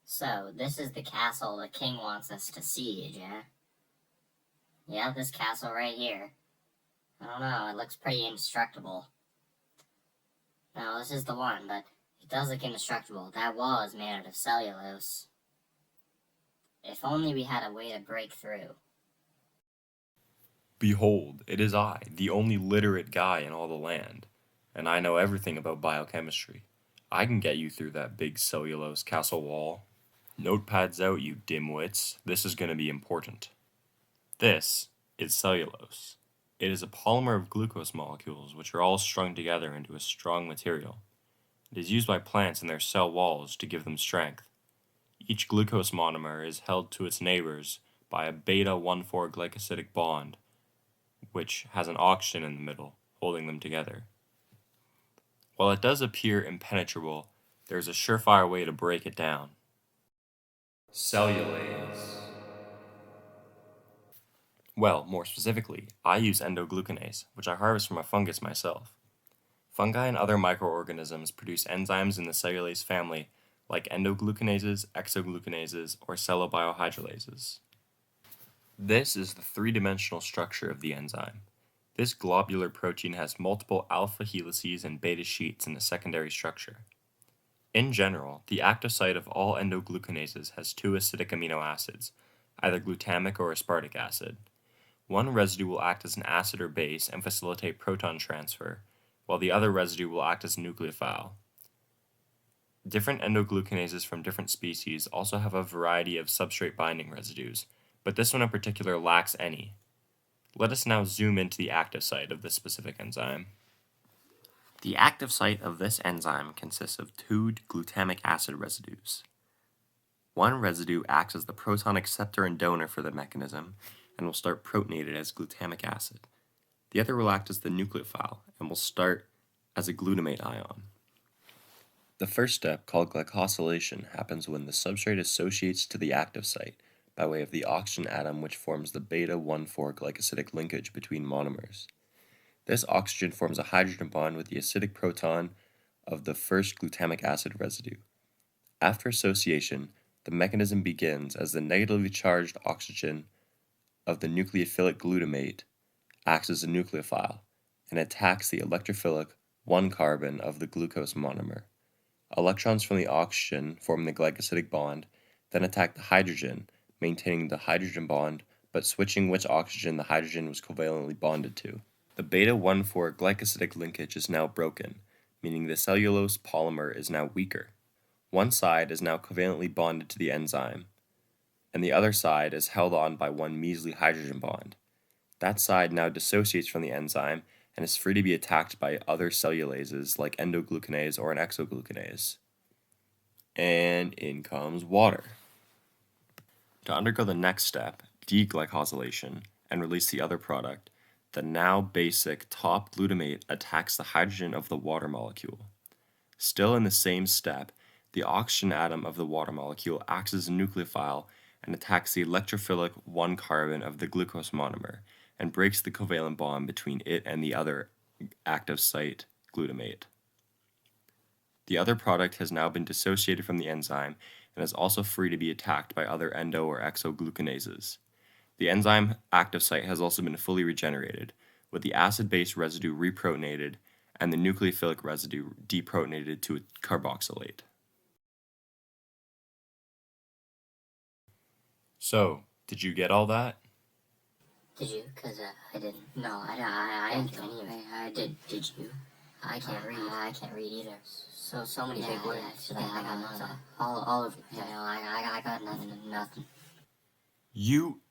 So, this is the castle the king wants us to siege, yeah? Yeah, this castle right here. I don't know, it looks pretty indestructible. No, this is the one, but it does look indestructible. That wall is made out of cellulose. If only we had a way to break through. Behold, it is I, the only literate guy in all the land, and I know everything about biochemistry. I can get you through that big cellulose castle wall. Notepads out, you dimwits. This is going to be important. This is cellulose. It is a polymer of glucose molecules which are all strung together into a strong material. It is used by plants in their cell walls to give them strength. Each glucose monomer is held to its neighbors by a beta-1,4-glycosidic bond, which has an oxygen in the middle, holding them together. While it does appear impenetrable, there is a surefire way to break it down. Cellulase. Well, more specifically, I use endoglucanase, which I harvest from a fungus myself. Fungi and other microorganisms produce enzymes in the cellulase family like endoglucanases, exoglucanases, or cellobiohydrolases. This is the three-dimensional structure of the enzyme. This globular protein has multiple alpha helices and beta sheets in the secondary structure. In general, the active site of all endoglucanases has two acidic amino acids, either glutamic or aspartic acid. One residue will act as an acid or base and facilitate proton transfer, while the other residue will act as a nucleophile. Different endoglucanases from different species also have a variety of substrate binding residues, but this one in particular lacks any. Let us now zoom into the active site of this specific enzyme. The active site of this enzyme consists of two glutamic acid residues. One residue acts as the proton acceptor and donor for the mechanism and will start protonated as glutamic acid. The other will act as the nucleophile and will start as a glutamate ion. The first step, called glycosylation, happens when the substrate associates to the active site by way of the oxygen atom which forms the beta-1,4-glycosidic linkage between monomers. This oxygen forms a hydrogen bond with the acidic proton of the first glutamic acid residue. After association, the mechanism begins as the negatively charged oxygen of the nucleophilic glutamate acts as a nucleophile and attacks the electrophilic 1-carbon of the glucose monomer. Electrons from the oxygen form the glycosidic bond, then attack the hydrogen, maintaining the hydrogen bond, but switching which oxygen the hydrogen was covalently bonded to. The beta-1,4-glycosidic linkage is now broken, meaning the cellulose polymer is now weaker. One side is now covalently bonded to the enzyme, and the other side is held on by one measly hydrogen bond. That side now dissociates from the enzyme and is free to be attacked by other cellulases like endoglucanase or an exoglucanase. And in comes water. To undergo the next step, deglycosylation, and release the other product, the now basic top glutamate attacks the hydrogen of the water molecule. Still in the same step, the oxygen atom of the water molecule acts as a nucleophile and attacks the electrophilic 1-carbon of the glucose monomer and breaks the covalent bond between it and the other active site, glutamate. The other product has now been dissociated from the enzyme and is also free to be attacked by other endo or exoglucanases. The enzyme active site has also been fully regenerated, with the acid-base residue reprotonated and the nucleophilic residue deprotonated to a carboxylate. So, did you get all that? Did you? Because I didn't. No, I didn't get any. I did. Did you? I can't read. I can't read either. So many big words. I got nothing. All of it. I got nothing. You